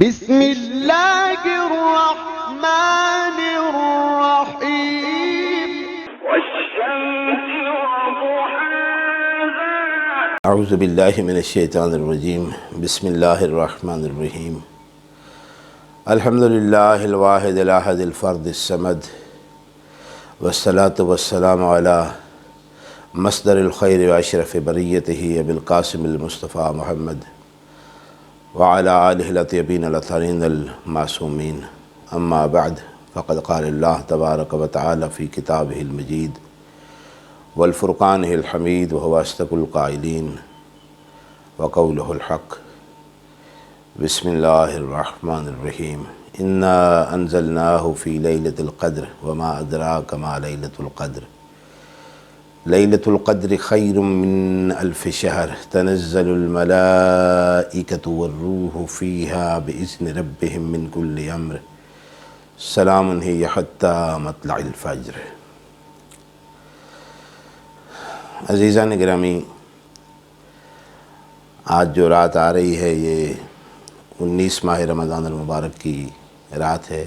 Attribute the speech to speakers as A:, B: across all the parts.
A: بسم اللہ الرحمن الرحیم والشمس وضحاها
B: اعوذ باللہ من الشیطان الرجیم بسم اللہ الرحمن الرحیم الحمد للہ الواحد الاحد الفرد الصمد والصلاة والسلام علی مصدر الخیر واشرف بریتہ ابی القاسم المصطفیٰ محمد وعلى آلہ الطیبین الطاہرین المعصومین اما بعد فقد قال اللہ تبارک و تعالی فی کتابہ المجید والفرقانہ الحمید وهو اصدق القائلین وقولہ الحق بسم اللہ الرحمن الرحیم انا انزلناہ فی لیلۃ القدر وما ادراک ما لیلۃ القدر لیلۃ القدر خیر من الف شہر تنزل الملائکۃ والروح فیہا باذن ربہم من کل امر سلام ہی حتی مطلع الفجر۔ عزیزان گرامی، آج جو رات آ رہی ہے یہ 19 ماہ رمضان المبارک کی رات ہے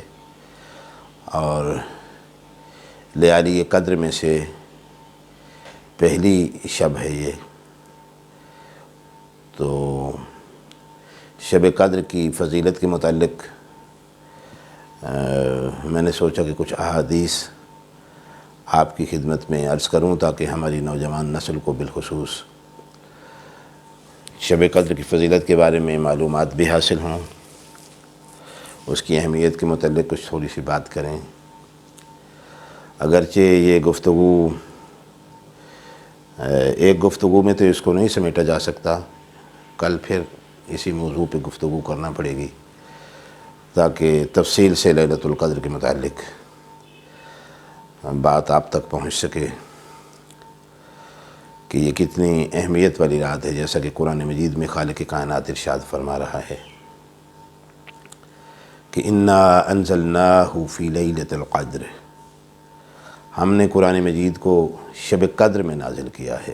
B: اور لیالی قدر میں سے پہلی شب ہے یہ۔ تو شب قدر کی فضیلت کے متعلق میں نے سوچا کہ کچھ احادیث آپ کی خدمت میں عرض کروں تاکہ ہماری نوجوان نسل کو بالخصوص شب قدر کی فضیلت کے بارے میں معلومات بھی حاصل ہوں، اس کی اہمیت کے متعلق کچھ تھوڑی سی بات کریں۔ اگرچہ یہ گفتگو ایک گفتگو میں تو اس کو نہیں سمیٹا جا سکتا، کل پھر اسی موضوع پہ گفتگو کرنا پڑے گی تاکہ تفصیل سے لیلۃ القدر کے متعلق بات آپ تک پہنچ سکے کہ یہ کتنی اہمیت والی رات ہے، جیسا کہ قرآن مجید میں خالق کائنات ارشاد فرما رہا ہے کہ انا انزلناہ فی لیلۃ القدر، ہم نے قرآن مجید کو شب قدر میں نازل کیا ہے۔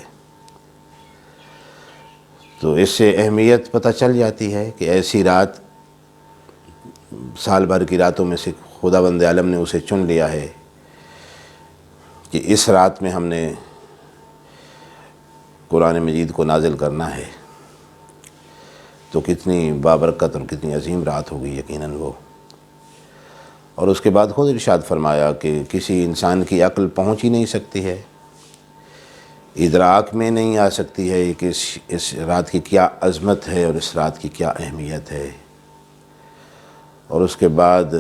B: تو اس سے اہمیت پتہ چل جاتی ہے کہ ایسی رات سال بھر کی راتوں میں سے خداوند عالم نے اسے چن لیا ہے کہ اس رات میں ہم نے قرآن مجید کو نازل کرنا ہے۔ تو کتنی بابرکت اور کتنی عظیم رات ہوگی یقیناً وہ۔ اور اس کے بعد خود ارشاد فرمایا کہ کسی انسان کی عقل پہنچ ہی نہیں سکتی ہے، ادراک میں نہیں آ سکتی ہے کہ اس رات کی کیا عظمت ہے اور اس رات کی کیا اہمیت ہے۔ اور اس کے بعد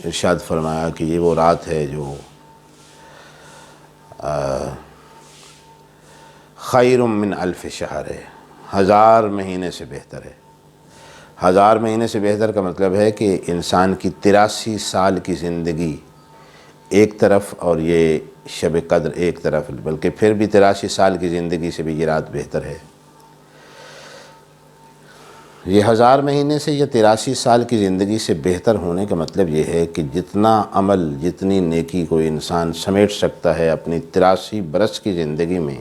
B: ارشاد فرمایا کہ یہ وہ رات ہے جو خیر من الف شہر ہے، 1000 مہینے سے بہتر ہے۔ 1000 مہینے سے بہتر کا مطلب ہے کہ انسان کی 83 سال کی زندگی ایک طرف اور یہ شب قدر ایک طرف، بلکہ پھر بھی 83 سال کی زندگی سے بھی یہ رات بہتر ہے۔ یہ 1000 مہینے سے یا 83 سال کی زندگی سے بہتر ہونے کا مطلب یہ ہے کہ جتنا عمل، جتنی نیکی کوئی انسان سمیٹ سکتا ہے اپنی 83 برس کی زندگی میں،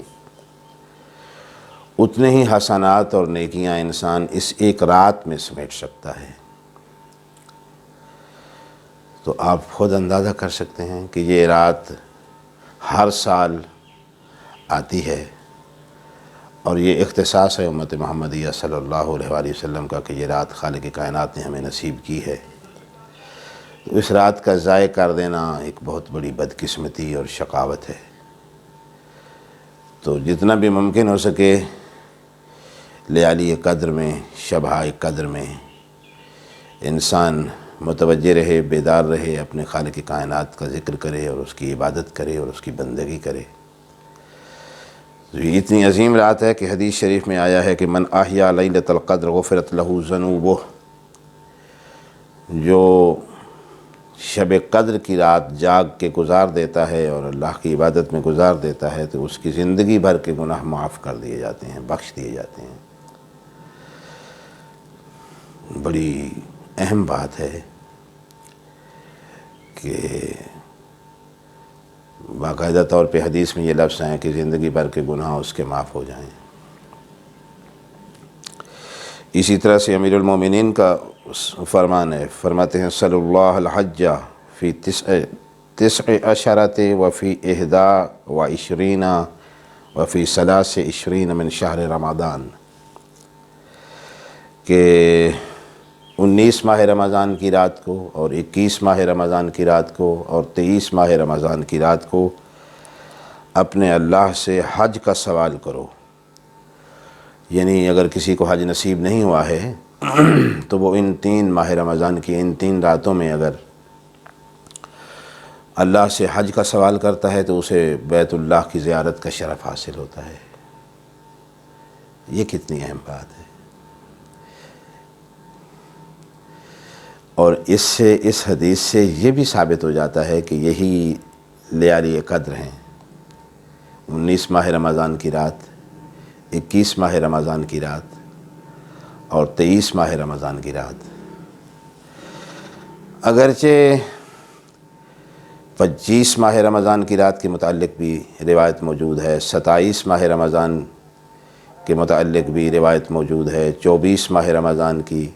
B: اتنے ہی حسنات اور نیکیاں انسان اس ایک رات میں سمیٹ سکتا ہے۔ تو آپ خود اندازہ کر سکتے ہیں کہ یہ رات ہر سال آتی ہے اور یہ اختصاص ہے امت محمدیہ صلی اللہ علیہ وآلہ وسلم کا کہ یہ رات خالق کائنات نے ہمیں نصیب کی ہے۔ تو اس رات کا ضائع کر دینا ایک بہت بڑی بدقسمتی اور شقاوت ہے۔ تو جتنا بھی ممکن ہو سکے لیالی قدر میں، شبہائے قدر میں انسان متوجہ رہے، بیدار رہے، اپنے خالق کائنات کا ذکر کرے اور اس کی عبادت کرے اور اس کی بندگی کرے۔ تو یہ اتنی عظیم رات ہے کہ حدیث شریف میں آیا ہے کہ من احیا لیلۃ القدر غفرت لہ ذنوبہ، جو شب قدر کی رات جاگ کے گزار دیتا ہے اور اللہ کی عبادت میں گزار دیتا ہے تو اس کی زندگی بھر کے گناہ معاف کر دیے جاتے ہیں، بخش دیے جاتے ہیں۔ بڑی اہم بات ہے کہ باقاعدہ طور پہ حدیث میں یہ لفظ ہیں کہ زندگی بھر کے گناہ اس کے معاف ہو جائیں۔ اسی طرح سے امیر المومنین کا فرمان ہے، فرماتے ہیں صلی اللہ الحج فی تسع عشرۃ وفی 21 وفی 23 من شہر رمضان، کہ 19 ماہ رمضان کی رات کو اور 21 ماہ رمضان کی رات کو اور 23 ماہ رمضان کی رات کو اپنے اللہ سے حج کا سوال کرو۔ یعنی اگر کسی کو حج نصیب نہیں ہوا ہے تو وہ ان 3 ماہ رمضان کی ان 3 راتوں میں اگر اللہ سے حج کا سوال کرتا ہے تو اسے بیت اللہ کی زیارت کا شرف حاصل ہوتا ہے۔ یہ کتنی اہم بات ہے۔ اور اس حدیث سے یہ بھی ثابت ہو جاتا ہے کہ یہی لیالی قدر ہیں، 19 ماہ رمضان کی رات، 21 ماہ رمضان کی رات اور 23 ماہ رمضان کی رات۔ اگرچہ 25 ماہ رمضان کی رات کے متعلق بھی روایت موجود ہے، 27 ماہ رمضان کے متعلق بھی روایت موجود ہے، 24 ماہ رمضان کی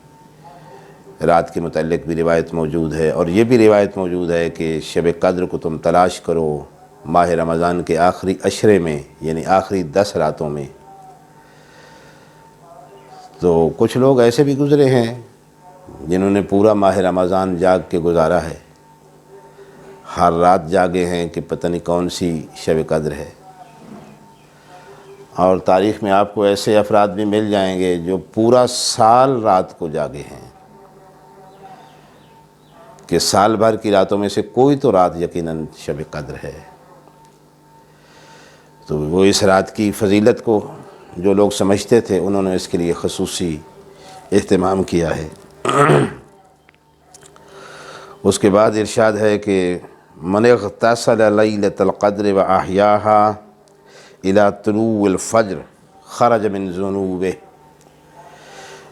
B: رات کے متعلق بھی روایت موجود ہے، اور یہ بھی روایت موجود ہے کہ شب قدر کو تم تلاش کرو ماہ رمضان کے آخری عشرے میں، یعنی آخری 10 راتوں میں۔ تو کچھ لوگ ایسے بھی گزرے ہیں جنہوں نے پورا ماہ رمضان جاگ کے گزارا ہے، ہر رات جاگے ہیں کہ پتہ نہیں کون سی شب قدر ہے۔ اور تاریخ میں آپ کو ایسے افراد بھی مل جائیں گے جو پورا سال رات کو جاگے ہیں، کہ سال بھر کی راتوں میں سے کوئی تو رات یقیناً شب قدر ہے۔ تو وہ اس رات کی فضیلت کو جو لوگ سمجھتے تھے انہوں نے اس کے لیے خصوصی اہتمام کیا ہے۔ اس کے بعد ارشاد ہے کہ من اغتسل لیلۃ القدر واحیاها الی طلوع الفجر خرج من ذنوبہ،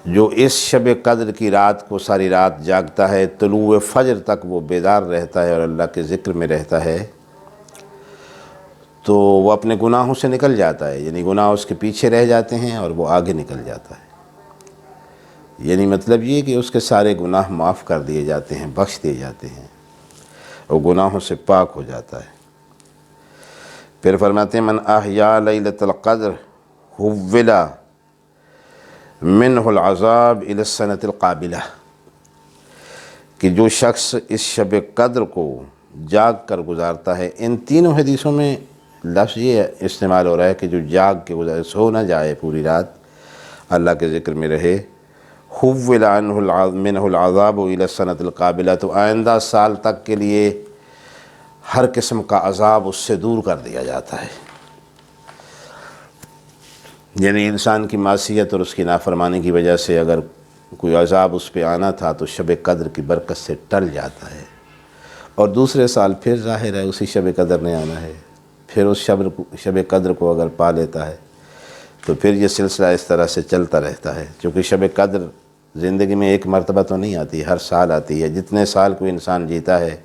B: جو اس شب قدر کی رات کو ساری رات جاگتا ہے، طلوع فجر تک وہ بیدار رہتا ہے اور اللہ کے ذکر میں رہتا ہے، تو وہ اپنے گناہوں سے نکل جاتا ہے، یعنی گناہ اس کے پیچھے رہ جاتے ہیں اور وہ آگے نکل جاتا ہے۔ یعنی مطلب یہ کہ اس کے سارے گناہ معاف کر دیے جاتے ہیں، بخش دیے جاتے ہیں، اور گناہوں سے پاک ہو جاتا ہے۔ پھر فرماتے ہیں من احیا لیلۃ القدر حول منہ العذاب الی السنۃ القابلہ، کہ جو شخص اس شب قدر کو جاگ کر گزارتا ہے، ان تینوں حدیثوں میں لفظ یہ استعمال ہو رہا ہے کہ جو جاگ کے گزارے، سو نہ جائے پوری رات، اللہ کے ذکر میں رہے، حول عنہ منہ العذاب الی السنۃ القابلہ، تو آئندہ سال تک کے لیے ہر قسم کا عذاب اس سے دور کر دیا جاتا ہے۔ یعنی انسان کی معصیت اور اس کی نافرمانی کی وجہ سے اگر کوئی عذاب اس پہ آنا تھا تو شب قدر کی برکت سے ٹل جاتا ہے، اور دوسرے سال پھر ظاہر ہے اسی شب قدر نے آنا ہے، پھر اس شب قدر کو اگر پا لیتا ہے تو پھر یہ سلسلہ اس طرح سے چلتا رہتا ہے۔ چونکہ شب قدر زندگی میں ایک مرتبہ تو نہیں آتی، ہر سال آتی ہے۔ جتنے سال کوئی انسان جیتا ہے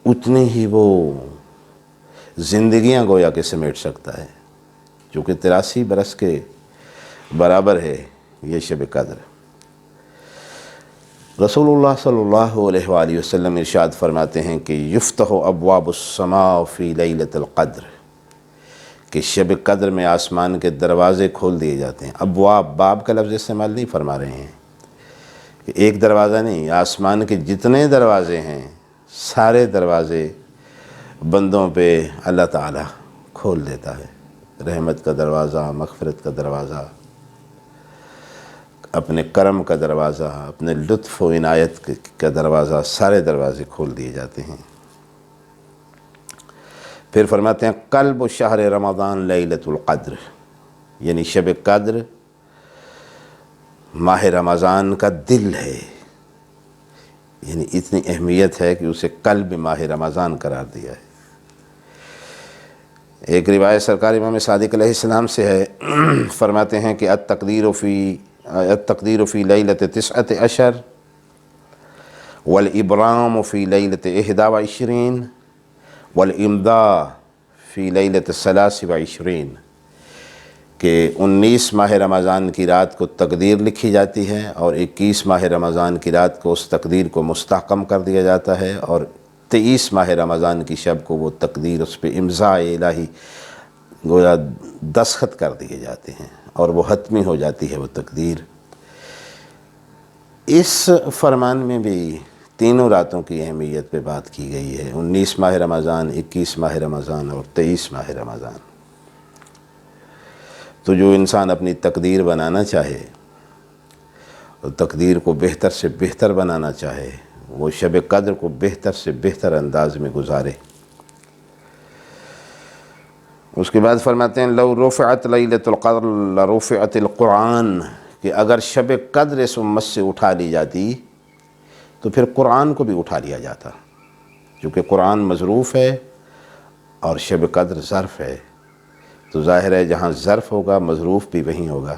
B: اتنی ہی وہ زندگیاں گویا کہ سمیٹ سکتا ہے، چونکہ 83 برس کے برابر ہے یہ شب قدر۔ رسول اللہ صلی اللہ علیہ وآلہ وسلم ارشاد فرماتے ہیں کہ یفتح ابواب السماء فی لیلۃ القدر، کہ شب قدر میں آسمان کے دروازے کھول دیے جاتے ہیں۔ ابواب، باب کا لفظ استعمال نہیں فرما رہے ہیں کہ ایک دروازہ نہیں، آسمان کے جتنے دروازے ہیں سارے دروازے بندوں پہ اللہ تعالیٰ کھول دیتا ہے۔ رحمت کا دروازہ، مغفرت کا دروازہ، اپنے کرم کا دروازہ، اپنے لطف و عنایت کا دروازہ، سارے دروازے کھول دیے جاتے ہیں۔ پھر فرماتے ہیں قلب شہر رمضان لیلۃ القدر، یعنی شب قدر ماہ رمضان کا دل ہے، یعنی اتنی اہمیت ہے کہ اسے قلب ماہ رمضان قرار دیا ہے۔ ایک روایت سرکار امام صادق علیہ السلام سے ہے، فرماتے ہیں کہ التقدیر فی لیلۃ 19 والابرام فی لیلۃ 21 والامضاء فی لیلۃ 23، کہ 19 ماہ رمضان کی رات کو تقدیر لکھی جاتی ہے اور 21 ماہ رمضان کی رات کو اس تقدیر کو مستحکم کر دیا جاتا ہے، اور 23 ماہ رمضان کی شب کو وہ تقدیر اس پہ امضاء الہی گویا دستخط کر دیے جاتے ہیں اور وہ حتمی ہو جاتی ہے وہ تقدیر۔ اس فرمان میں بھی تینوں راتوں کی اہمیت پہ بات کی گئی ہے، 19 ماہ رمضان، 21 ماہ رمضان اور 23 ماہ رمضان۔ تو جو انسان اپنی تقدیر بنانا چاہے اور تقدیر کو بہتر سے بہتر بنانا چاہے، وہ شب قدر کو بہتر سے بہتر انداز میں گزارے۔ اس کے بعد فرماتے ہیں لو رفعت لیلۃ القدر لرفعت القرآن، کہ اگر شب قدر اس امت سے اٹھا لی جاتی تو پھر قرآن کو بھی اٹھا لیا جاتا، چونکہ قرآن مظروف ہے اور شب قدر ظرف ہے، تو ظاہر ہے جہاں ظرف ہوگا مظروف بھی وہیں ہوگا،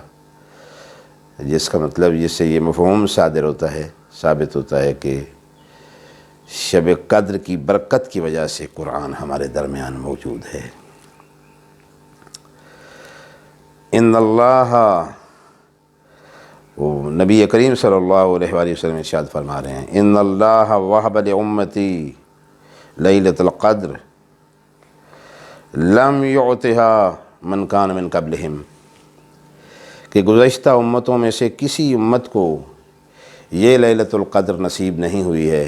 B: جس کا مطلب جس سے یہ مفہوم صادر ہوتا ہے، ثابت ہوتا ہے کہ شب قدر کی برکت کی وجہ سے قرآن ہمارے درمیان موجود ہے۔ ان اللہ، وہ نبی کریم صلی اللہ علیہ وآلہ وسلم ارشاد فرما رہے ہیں، ان اللہ وہب لامتی لیلۃ القدر لم یعطها من کان من قبلہم، کہ گزشتہ امتوں میں سے کسی امت کو یہ لیلۃ القدر نصیب نہیں ہوئی ہے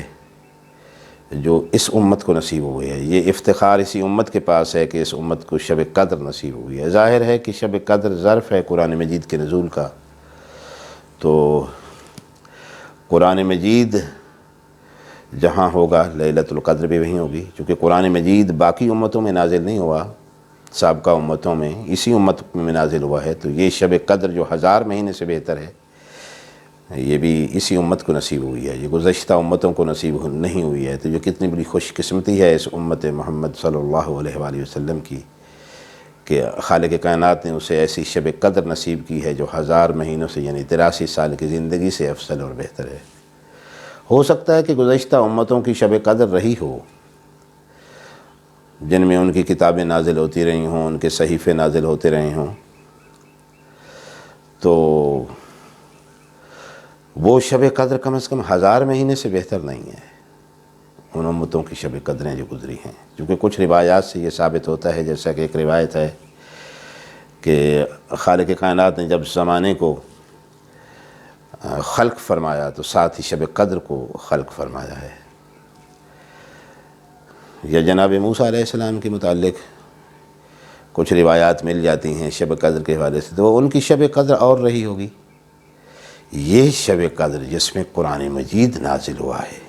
B: جو اس امت کو نصیب ہوئی ہے۔ یہ افتخار اسی امت کے پاس ہے کہ اس امت کو شب قدر نصیب ہوئی ہے۔ ظاہر ہے کہ شب قدر ظرف ہے قرآن مجید کے نزول کا، تو قرآن مجید جہاں ہوگا لیلۃ القدر بھی وہیں ہوگی، چونکہ قرآن مجید باقی امتوں میں نازل نہیں ہوا، سابقہ امتوں میں اسی امت میں نازل ہوا ہے، تو یہ شب قدر جو 1000 مہینے سے بہتر ہے یہ بھی اسی امت کو نصیب ہوئی ہے، یہ گزشتہ امتوں کو نصیب نہیں ہوئی ہے۔ تو یہ کتنی بڑی خوش قسمتی ہے اس امت محمد صلی اللہ علیہ وآلہ وسلم کی کہ خالق کائنات نے اسے ایسی شب قدر نصیب کی ہے جو 1000 مہینوں سے یعنی 83 سال کی زندگی سے افضل اور بہتر ہے۔ ہو سکتا ہے کہ گزشتہ امتوں کی شب قدر رہی ہو جن میں ان کی کتابیں نازل ہوتی رہی ہوں، ان کے صحیفے نازل ہوتے رہے ہوں، تو وہ شب قدر کم از کم 1000 مہینے سے بہتر نہیں ہے ان امتوں کی شب قدریں جو گزری ہیں، کیونکہ کچھ روایات سے یہ ثابت ہوتا ہے، جیسا کہ ایک روایت ہے کہ خالق کائنات نے جب زمانے کو خلق فرمایا تو ساتھ ہی شب قدر کو خلق فرمایا ہے۔ یا جناب موسیٰ علیہ السلام کے متعلق کچھ روایات مل جاتی ہیں شب قدر کے حوالے سے، تو ان کی شب قدر اور رہی ہوگی۔ یہ شب قدر جس میں قرآن مجید نازل ہوا ہے،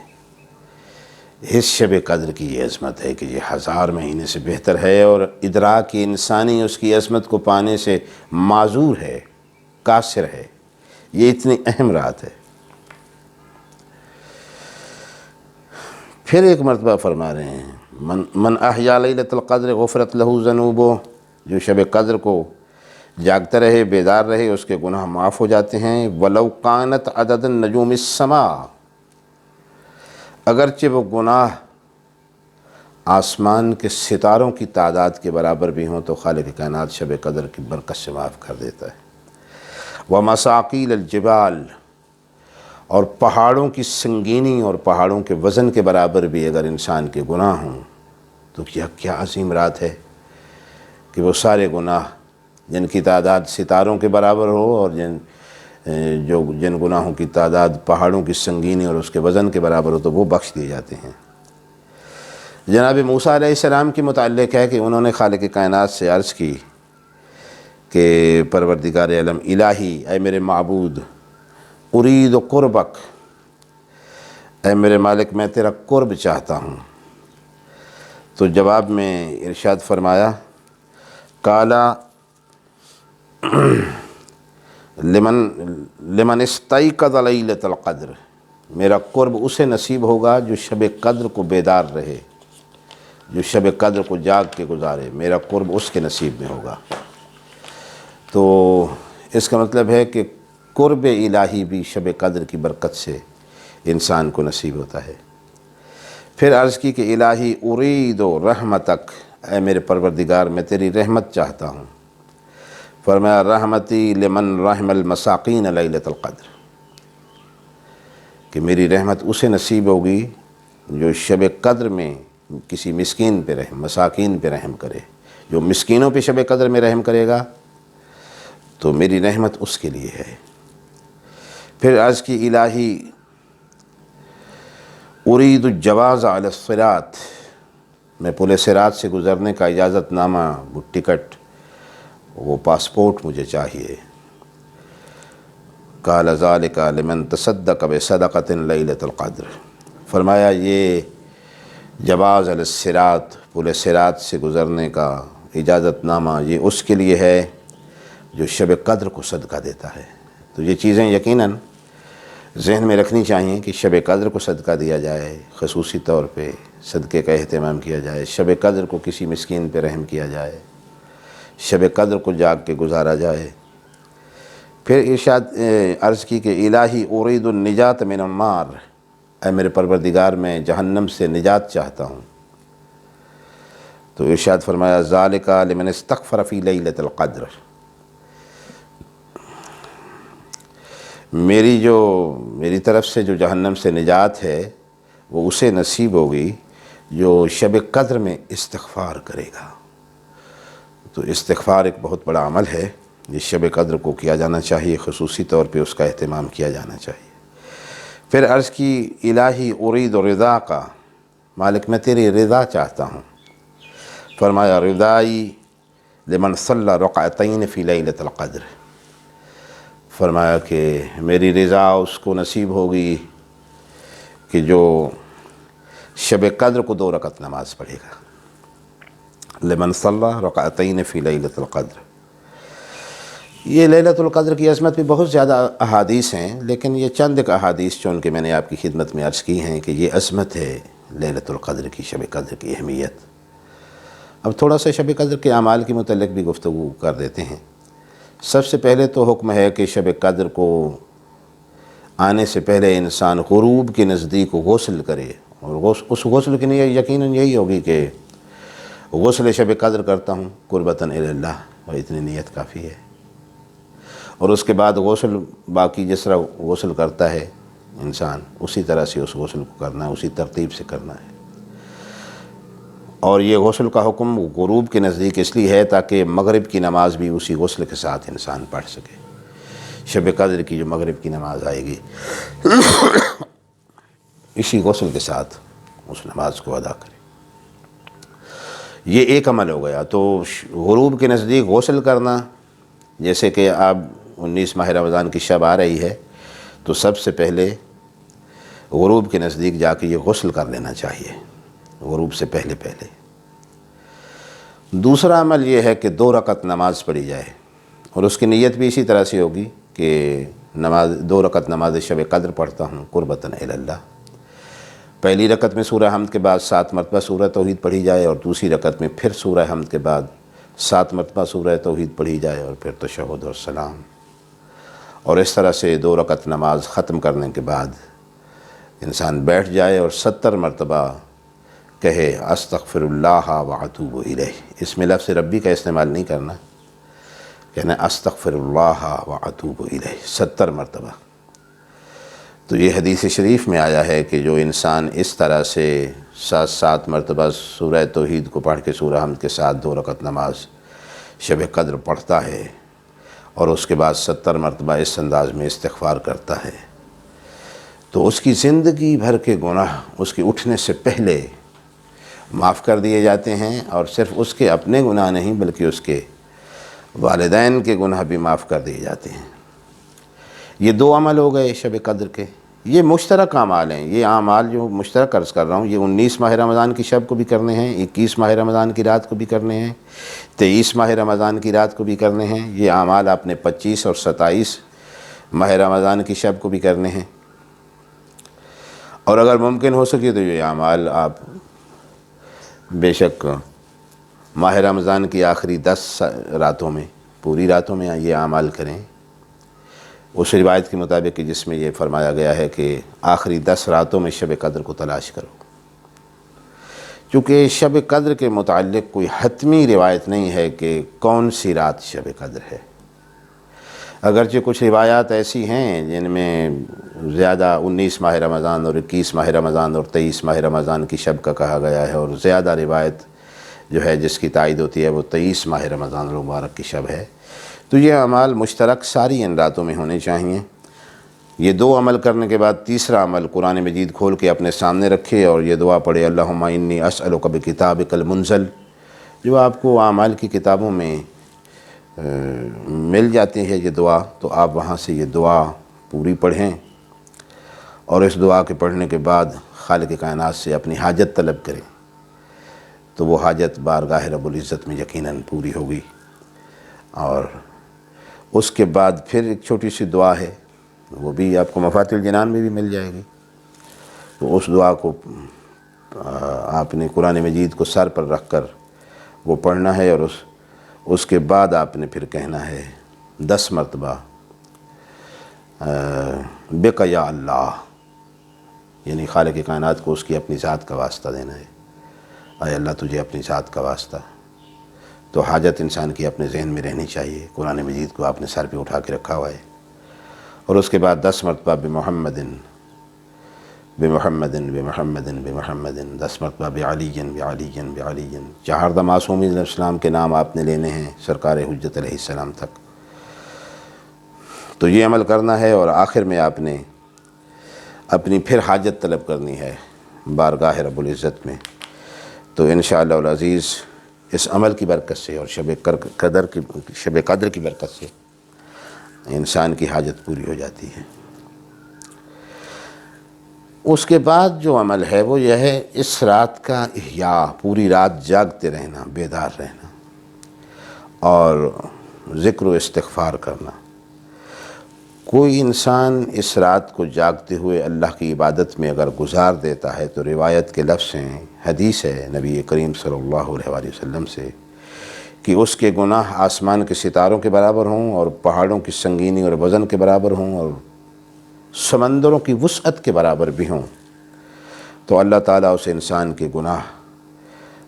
B: اس شب قدر کی یہ عظمت ہے کہ یہ 1000 مہینے سے بہتر ہے، اور ادراک انسانی اس کی عظمت کو پانے سے معذور ہے، قاصر ہے، یہ اتنی اہم رات ہے۔ پھر ایک مرتبہ فرما رہے ہیں من احیا لیلۃ القدر غفرت لہ ذنوبہ، جو شب قدر کو جاگتا رہے، بیدار رہے، اس کے گناہ معاف ہو جاتے ہیں۔ ولو کانت عدد النجوم السماء، اگرچہ وہ گناہ آسمان کے ستاروں کی تعداد کے برابر بھی ہوں تو خالق کائنات شب قدر کی برکت سے معاف کر دیتا ہے۔ ومثاقیل الجبال، اور پہاڑوں کی سنگینی اور پہاڑوں کے وزن کے برابر بھی اگر انسان کے گناہ ہوں تو کیا عظیم رات ہے کہ وہ سارے گناہ جن کی تعداد ستاروں کے برابر ہو اور جن گناہوں کی تعداد پہاڑوں کی سنگینی اور اس کے وزن کے برابر ہو تو وہ بخش دیے جاتے ہیں۔ جناب موسیٰ علیہ السلام کے متعلق ہے کہ انہوں نے خالق کائنات سے عرض کی کہ پروردگار عالم الہی، اے میرے معبود، ارید قربک، اے میرے مالک میں تیرا قرب چاہتا ہوں۔ تو جواب میں ارشاد فرمایا قالا لمن استیقظ لیلۃ القدر، میرا قرب اسے نصیب ہوگا جو شب قدر کو بیدار رہے، جو شب قدر کو جاگ کے گزارے، میرا قرب اس کے نصیب میں ہوگا۔ تو اس کا مطلب ہے کہ قرب الہی بھی شب قدر کی برکت سے انسان کو نصیب ہوتا ہے۔ پھر عرض کی کہ الہی ارید رحمتک، اے میرے پروردگار میں تیری رحمت چاہتا ہوں۔ فرمایا رحمتی لمن رحم المساکین لیلۃ القدر، کہ میری رحمت اسے نصیب ہوگی جو شب قدر میں کسی مسکین پہ رحم، مساکین پہ رحم کرے۔ جو مسکینوں پہ شب قدر میں رحم کرے گا تو میری رحمت اس کے لیے ہے۔ پھر عرض کی الہی ارید الجواز علی الصراط، میں پل صراط سے گزرنے کا اجازت نامہ، وہ ٹکٹ، وہ پاسپورٹ مجھے چاہیے۔ قال ذلک لمن تصدق بصدقۃ لیلۃ القدر، فرمایا یہ جواز علی الصراط، پل صراط سے گزرنے کا اجازت نامہ، یہ اس کے لیے ہے جو شب قدر کو صدقہ دیتا ہے۔ تو یہ چیزیں یقیناً ذہن میں رکھنی چاہیے کہ شب قدر کو صدقہ دیا جائے، خصوصی طور پہ صدقے کا اہتمام کیا جائے، شب قدر کو کسی مسکین پہ رحم کیا جائے، شب قدر کو جاگ کے گزارا جائے۔ پھر ارشاد عرض کی کہ الہی ارید النجات من النار، اے میرے پروردگار میں جہنم سے نجات چاہتا ہوں۔ تو ارشاد فرمایا ذالک لمن استغفر فی لیلۃ القدر، میری طرف سے جو جہنم سے نجات ہے وہ اسے نصیب ہوگی جو شب قدر میں استغفار کرے گا۔ تو استغفار ایک بہت بڑا عمل ہے، جس شب قدر کو کیا جانا چاہیے، خصوصی طور پہ اس کا اہتمام کیا جانا چاہیے۔ پھر عرض کی الہی ارید رضا کا، مالک میں تیری رضا چاہتا ہوں۔ فرمایا رضائی لمن صلی رکعتین فی لیلۃ القدر، فرمایا کہ میری رضا اس کو نصیب ہوگی کہ جو شب قدر کو 2 رکعت نماز پڑھے گا۔ لمن صلی رکعتین فی لیلۃ القدر، یہ لیلۃ القدر کی عظمت بھی بہت زیادہ احادیث ہیں، لیکن یہ چند ایک احادیث چون کہ میں نے آپ کی خدمت میں عرض کی ہیں کہ یہ عظمت ہے لیلۃ القدر کی، شب قدر کی اہمیت۔ اب تھوڑا سا شب قدر کے اعمال کے متعلق بھی گفتگو کر دیتے ہیں۔ سب سے پہلے تو حکم ہے کہ شب قدر کو آنے سے پہلے انسان غروب کے نزدیک غسل کرے، اور اس غسل کی نیت یقیناً یہی ہوگی کہ غسل شب قدر کرتا ہوں قربتاً الی اللہ، اور اتنی نیت کافی ہے۔ اور اس کے بعد غسل باقی جس طرح غسل کرتا ہے انسان، اسی طرح سے اس غسل کو کرنا ہے، اسی ترتیب سے کرنا ہے۔ اور یہ غسل کا حکم غروب کے نزدیک اس لیے ہے تاکہ مغرب کی نماز بھی اسی غسل کے ساتھ انسان پڑھ سکے۔ شب قدر کی جو مغرب کی نماز آئے گی اسی غسل کے ساتھ اس نماز کو ادا کرے۔ یہ ایک عمل ہو گیا۔ تو غروب کے نزدیک غسل کرنا، جیسے کہ اب 19 ماہ رمضان کی شب آ رہی ہے تو سب سے پہلے غروب کے نزدیک جا کے یہ غسل کر لینا چاہیے، غروب سے پہلے۔ دوسرا عمل یہ ہے کہ 2 رکعت نماز پڑھی جائے، اور اس کی نیت بھی اسی طرح سے ہوگی کہ 2 رکعت نماز شب قدر پڑھتا ہوں قربتاً الی اللہ۔ پہلی رکعت میں سورہ حمد کے بعد 7 مرتبہ سورہ توحید پڑھی جائے، اور دوسری رکعت میں پھر سورہ حمد کے بعد 7 مرتبہ سورہ توحید پڑھی جائے، اور پھر تشہد اور سلام۔ اور اس طرح سے 2 رکعت نماز ختم کرنے کے بعد انسان بیٹھ جائے اور 70 مرتبہ کہے استغفر اللہ و اتوب الیہ۔ اس میں لفظ ربی کا استعمال نہیں کرنا، کہنا استغفر اللہ و اتوب الیہ 70 مرتبہ۔ تو یہ حدیث شریف میں آیا ہے کہ جو انسان اس طرح سے 7 مرتبہ سورہ توحید کو پڑھ کے سورہ حمد کے ساتھ 2 رکعت نماز شب قدر پڑھتا ہے، اور اس کے بعد 70 مرتبہ اس انداز میں استغفار کرتا ہے، تو اس کی زندگی بھر کے گناہ اس کے اٹھنے سے پہلے معاف کر دیے جاتے ہیں، اور صرف اس کے اپنے گناہ نہیں بلکہ اس کے والدین کے گناہ بھی معاف کر دیے جاتے ہیں۔ یہ 2 عمل ہو گئے شب قدر کے۔ یہ مشترک اعمال ہیں، یہ اعمال جو مشترک عرض کر رہا ہوں، یہ 19 ماہ رمضان کی شب کو بھی کرنے ہیں، 21 ماہ رمضان کی رات کو بھی کرنے ہیں، 23 ماہ رمضان کی رات کو بھی کرنے ہیں۔ یہ اعمال آپ نے 25 اور 27 ماہ رمضان کی شب کو بھی کرنے ہیں، اور اگر ممکن ہو سکے تو یہ اعمال آپ بے شک ماہ رمضان کی آخری 10 راتوں میں، پوری راتوں میں یہ اعمال کریں، اس روایت کے مطابق کہ جس میں یہ فرمایا گیا ہے کہ آخری 10 راتوں میں شب قدر کو تلاش کرو۔ چونکہ شب قدر کے متعلق کوئی حتمی روایت نہیں ہے کہ کون سی رات شب قدر ہے، اگرچہ کچھ روایات ایسی ہیں جن میں زیادہ 19 ماہ رمضان اور 21 ماہ رمضان اور 23 ماہ رمضان کی شب کا کہا گیا ہے، اور زیادہ روایت جو ہے جس کی تائید ہوتی ہے وہ 23 ماہ رمضان المبارک کی شب ہے۔ تو یہ اعمال مشترک ساری ان راتوں میں ہونے چاہیے۔ یہ دو عمل کرنے کے بعد تیسرا عمل قرآن مجید کھول کے اپنے سامنے رکھے اور یہ دعا پڑھے، اللہم انی اسألک بکتابک المنزل، جو آپ کو اعمال کی کتابوں میں مل جاتی ہے یہ دعا، تو آپ وہاں سے یہ دعا پوری پڑھیں، اور اس دعا کے پڑھنے کے بعد خالق کائنات سے اپنی حاجت طلب کریں، تو وہ حاجت بارگاہ رب العزت میں یقیناً پوری ہوگی۔ اور اس کے بعد پھر ایک چھوٹی سی دعا ہے، وہ بھی آپ کو مفاتیح الجنان میں بھی مل جائے گی، تو اس دعا کو آپ نے قرآن مجید کو سر پر رکھ کر وہ پڑھنا ہے، اور اس کے بعد آپ نے پھر کہنا ہے 10 مرتبہ بک یا اللہ، یعنی خالق کائنات کو اس کی اپنی ذات کا واسطہ دینا ہے، اے اللہ تجھے اپنی ذات کا واسطہ۔ تو حاجت انسان کی اپنے ذہن میں رہنی چاہیے، قرآن مجید کو آپ نے سر پہ اٹھا کے رکھا ہوا ہے، اور اس کے بعد 10 مرتبہ بمحمدن بمحمدن بمحمدن بمحمدن، 10 مرتبہ بعلیٍ بعلیٍ بعلیٍ، 4 معصومین علیہ السلام کے نام آپ نے لینے ہیں سرکار حجت علیہ السلام تک۔ تو یہ عمل کرنا ہے، اور آخر میں آپ نے اپنی پھر حاجت طلب کرنی ہے بارگاہ رب العزت میں۔ تو انشاءاللہ العزیز اس عمل کی برکت سے اور شب قدر کی برکت سے انسان کی حاجت پوری ہو جاتی ہے۔ اس کے بعد جو عمل ہے وہ یہ ہے اس رات کا احیاء، پوری رات جاگتے رہنا، بیدار رہنا، اور ذکر و استغفار کرنا۔ کوئی انسان اس رات کو جاگتے ہوئے اللہ کی عبادت میں اگر گزار دیتا ہے تو روایت کے لفظ ہیں، حدیث ہے نبی کریم صلی اللہ علیہ وآلہ وسلم سے، کہ اس کے گناہ آسمان کے ستاروں کے برابر ہوں، اور پہاڑوں کی سنگینی اور وزن کے برابر ہوں، اور سمندروں کی وسعت کے برابر بھی ہوں، تو اللہ تعالیٰ اس انسان کے گناہ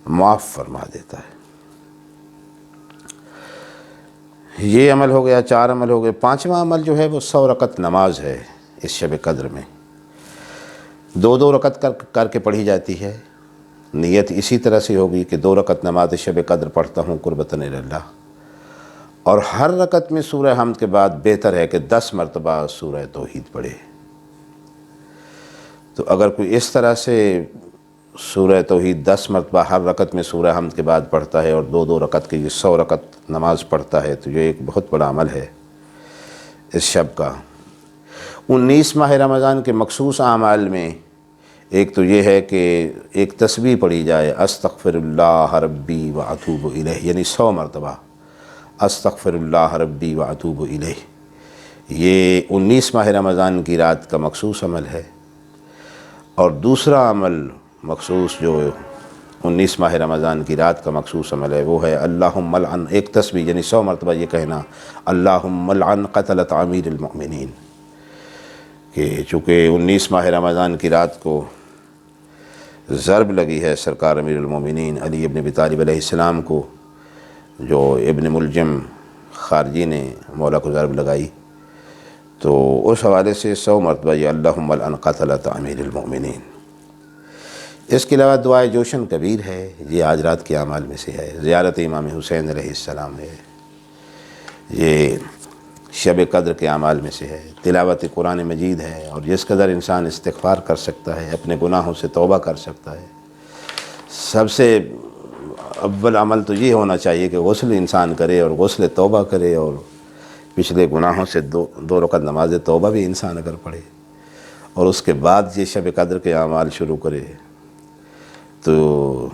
B: معاف فرما دیتا ہے۔ یہ عمل ہو گیا، 4 عمل ہو گئے۔ 5واں عمل جو ہے وہ 100 رکعت نماز ہے اس شب قدر میں، 2 رکعت کر کے پڑھی جاتی ہے۔ نیت اسی طرح سے ہوگی کہ 2 رکعت نماز شب قدر پڑھتا ہوں قربتاً اللہ، اور ہر رکعت میں سورہ حمد کے بعد بہتر ہے کہ 10 مرتبہ سورہ توحید پڑھے۔ تو اگر کوئی اس طرح سے سورہ توحید 10 مرتبہ ہر رکعت میں سورہ حمد کے بعد پڑھتا ہے، اور 2 رکعت کی 100 رکعت نماز پڑھتا ہے، تو یہ ایک بہت بڑا عمل ہے اس شب کا۔ 19 ماہ رمضان کے مخصوص اعمال میں ایک تو یہ ہے کہ ایک تسبیح پڑھی جائے، استغفر اللہ ربی واتوب الیہ، یعنی 100 مرتبہ استغفر اللہ ربی واتوب الیہ۔ یہ 19 ماہ رمضان کی رات کا مخصوص عمل ہے۔ اور دوسرا عمل مخصوص جو 19 ماہ رمضان کی رات کا مخصوص عمل ہے وہ ہے اللہم لعن، ایک تسبیح یعنی 100 مرتبہ یہ کہنا اللہم لعن قتلۃ امیر المؤمنین، کہ چونکہ 19 ماہ رمضان کی رات کو ضرب لگی ہے سرکار امیر المؤمنین علی ابن ابی طالب علیہ السلام کو، جو ابن ملجم خارجی نے مولا کو ضرب لگائی، تو اس حوالے سے 100 مرتبہ یہ اللہم لعن قتلۃ امیر المؤمنین۔ اس کے علاوہ دعائے جوشن کبیر ہے، یہ آج رات کے اعمال میں سے ہے، زیارت امام حسین علیہ السلام ہے، یہ شب قدر کے اعمال میں سے ہے، تلاوت قرآن مجید ہے، اور جس قدر انسان استغفار کر سکتا ہے، اپنے گناہوں سے توبہ کر سکتا ہے۔ سب سے اول عمل تو یہ ہونا چاہیے کہ غسل انسان کرے، اور غسل توبہ کرے، اور پچھلے گناہوں سے 2 رکعت نماز توبہ بھی انسان اگر پڑھے، اور اس کے بعد یہ شب قدر کے اعمال شروع کرے، تو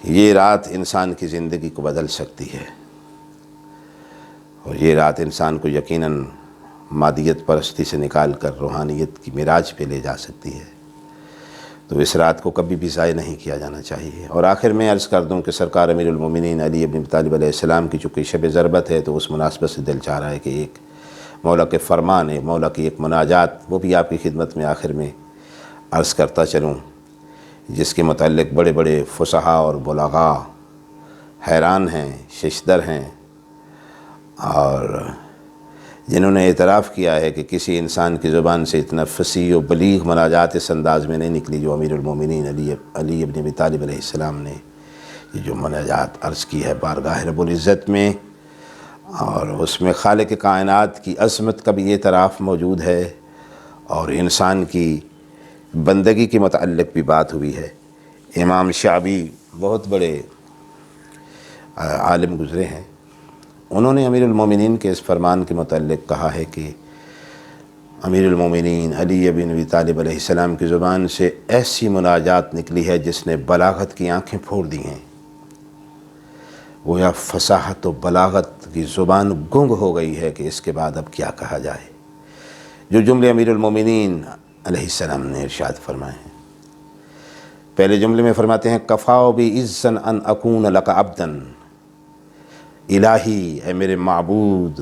B: یہ رات انسان کی زندگی کو بدل سکتی ہے، اور یہ رات انسان کو یقیناً مادیت پرستی سے نکال کر روحانیت کی معراج پہ لے جا سکتی ہے۔ تو اس رات کو کبھی بھی ضائع نہیں کیا جانا چاہیے۔ اور آخر میں عرض کر دوں کہ سرکار امیر المومنین علی ابن ابی طالب علیہ السلام کی چونکہ شب ضربت ہے، تو اس مناسبت سے دل چاہ رہا ہے کہ ایک مولا کے فرمان ہے، مولا کی ایک مناجات، وہ بھی آپ کی خدمت میں آخر میں عرض کرتا چلوں، جس کے متعلق بڑے بڑے فصحاء اور بلغاء حیران ہیں، ششدر ہیں، اور جنہوں نے اعتراف کیا ہے کہ کسی انسان کی زبان سے اتنا فصیح و بلیغ مناجات اس انداز میں نہیں نکلی جو امیر المومنین علی ابن ابی طالب علیہ السلام نے یہ جو مناجات عرض کی ہے بارگاہ رب العزت میں، اور اس میں خالق کائنات کی عظمت کا بھی اعتراف موجود ہے اور انسان کی بندگی کے متعلق بھی بات ہوئی ہے۔ امام شعبی بہت بڑے عالم گزرے ہیں، انہوں نے امیر المومنین کے اس فرمان کے متعلق کہا ہے کہ امیر المومنین علی بن ابی طالب علیہ السلام کی زبان سے ایسی مناجات نکلی ہے جس نے بلاغت کی آنکھیں پھوڑ دی ہیں، گویا فصاحت و بلاغت کی زبان گنگ ہو گئی ہے کہ اس کے بعد اب کیا کہا جائے۔ جو جملے امیر المومنین علیہ السلام نے ارشاد فرمائے ہیں، پہلے جملے میں فرماتے ہیں کفاؤ بی عزن ان اکون لک عبدن، الہی اے میرے معبود،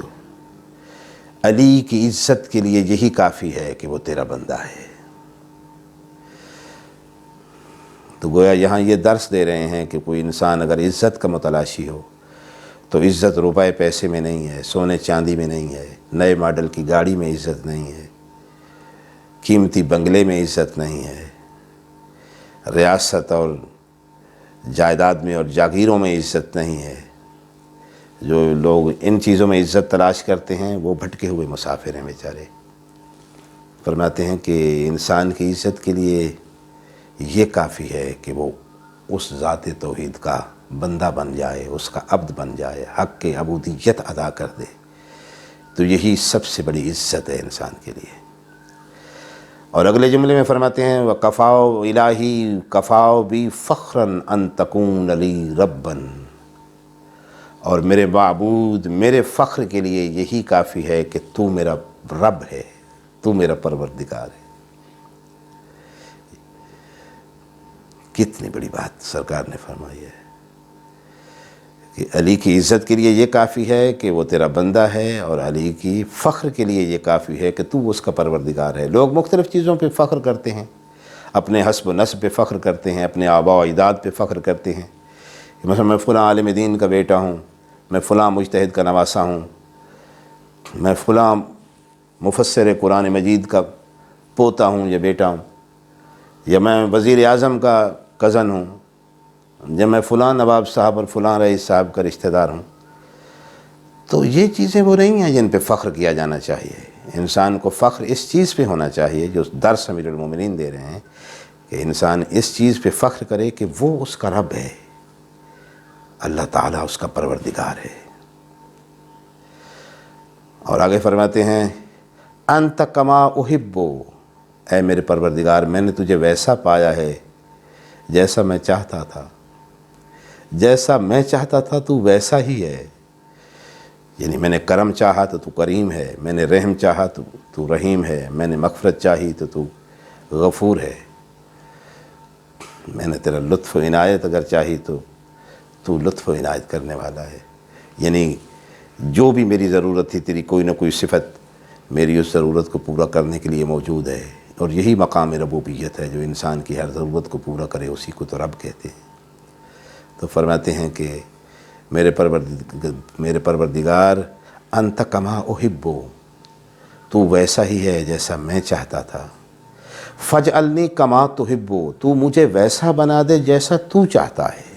B: علی کی عزت کے لیے یہی کافی ہے کہ وہ تیرا بندہ ہے۔ تو گویا یہاں یہ درس دے رہے ہیں کہ کوئی انسان اگر عزت کا متلاشی ہو تو عزت روپے پیسے میں نہیں ہے، سونے چاندی میں نہیں ہے، نئے ماڈل کی گاڑی میں عزت نہیں ہے، قیمتی بنگلے میں عزت نہیں ہے، ریاست اور جائیداد میں اور جاگیروں میں عزت نہیں ہے۔ جو لوگ ان چیزوں میں عزت تلاش کرتے ہیں وہ بھٹکے ہوئے مسافر ہیں بیچارے۔ فرماتے ہیں کہ انسان کی عزت کے لیے یہ کافی ہے کہ وہ اس ذات توحید کا بندہ بن جائے، اس کا عبد بن جائے، حق کے عبودیت ادا کر دے، تو یہی سب سے بڑی عزت ہے انسان کے لیے۔ اور اگلے جملے میں فرماتے ہیں وَقَفَاؤ الٰہی کفاؤ بی فخراً ان تکون لی رباً، اور میرے معبود میرے فخر کے لیے یہی کافی ہے کہ تو میرا رب ہے، تو میرا پروردگار ہے۔ کتنی بڑی بات سرکار نے فرمائی ہے کہ علی کی عزت کے لیے یہ کافی ہے کہ وہ تیرا بندہ ہے، اور علی کی فخر کے لیے یہ کافی ہے کہ تو اس کا پروردگار ہے۔ لوگ مختلف چیزوں پہ فخر کرتے ہیں، اپنے حسب و نسب پہ فخر کرتے ہیں، اپنے آباء و اجداد پہ فخر کرتے ہیں، مثلا میں فلاں عالم دین کا بیٹا ہوں، میں فلاں مجتہد کا نواسہ ہوں، میں فلاں مفسر قرآن مجید کا پوتا ہوں یا بیٹا ہوں، یا میں وزیر اعظم کا کزن ہوں، یا میں فلاں نواب صاحب اور فلاں رئیس صاحب کا رشتہ دار ہوں۔ تو یہ چیزیں وہ نہیں ہیں جن پہ فخر کیا جانا چاہیے۔ انسان کو فخر اس چیز پہ ہونا چاہیے جو درس امیر المومنین دے رہے ہیں کہ انسان اس چیز پہ فخر کرے کہ وہ اس کا رب ہے، اللہ تعالیٰ اس کا پروردگار ہے۔ اور آگے فرماتے ہیں انت کما احب، اے میرے پروردگار میں نے تجھے ویسا پایا ہے جیسا میں چاہتا تھا، جیسا میں چاہتا تھا تو ویسا ہی ہے، یعنی میں نے کرم چاہا تو تو کریم ہے، میں نے رحم چاہا تو تو رحیم ہے، میں نے مغفرت چاہی تو تو غفور ہے، میں نے تیرا لطف و عنایت اگر چاہی تو تو لطف و عنایت کرنے والا ہے۔ یعنی جو بھی میری ضرورت تھی تیری کوئی نہ کوئی صفت میری اس ضرورت کو پورا کرنے کے لیے موجود ہے، اور یہی مقام ربوبیت ہے، جو انسان کی ہر ضرورت کو پورا کرے اسی کو تو رب کہتے ہیں۔ تو فرماتے ہیں کہ میرے پروردگار انت کما احب، تو ویسا ہی ہے جیسا میں چاہتا تھا، فجعلنی کما تحب، تو مجھے ویسا بنا دے جیسا تو چاہتا ہے۔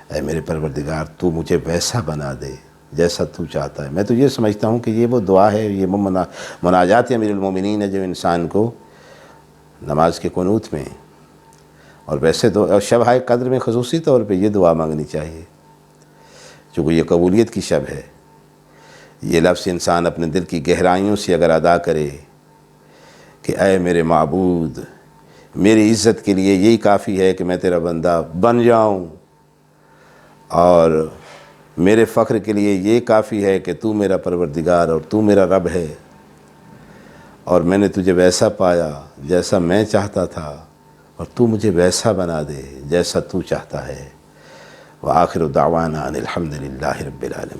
B: اے میرے پروردگار تو مجھے ویسا بنا دے جیسا تو چاہتا ہے۔ میں تو یہ سمجھتا ہوں کہ یہ وہ دعا ہے، یہ وہ مناجات امیر المومنین ہے جو انسان کو نماز کے قنوت میں، اور ویسے تو شب قدر میں خصوصی طور پہ یہ دعا مانگنی چاہیے، چونکہ یہ قبولیت کی شب ہے۔ یہ لفظ انسان اپنے دل کی گہرائیوں سے اگر ادا کرے کہ اے میرے معبود میری عزت کے لیے یہی کافی ہے کہ میں تیرا بندہ بن جاؤں، اور میرے فخر کے لیے یہ کافی ہے کہ تو میرا پروردگار اور تو میرا رب ہے، اور میں نے تجھے ویسا پایا جیسا میں چاہتا تھا، اور تو مجھے ویسا بنا دے جیسا تو چاہتا ہے۔ وآخر دعوانا ان الحمد للہ رب العالمین۔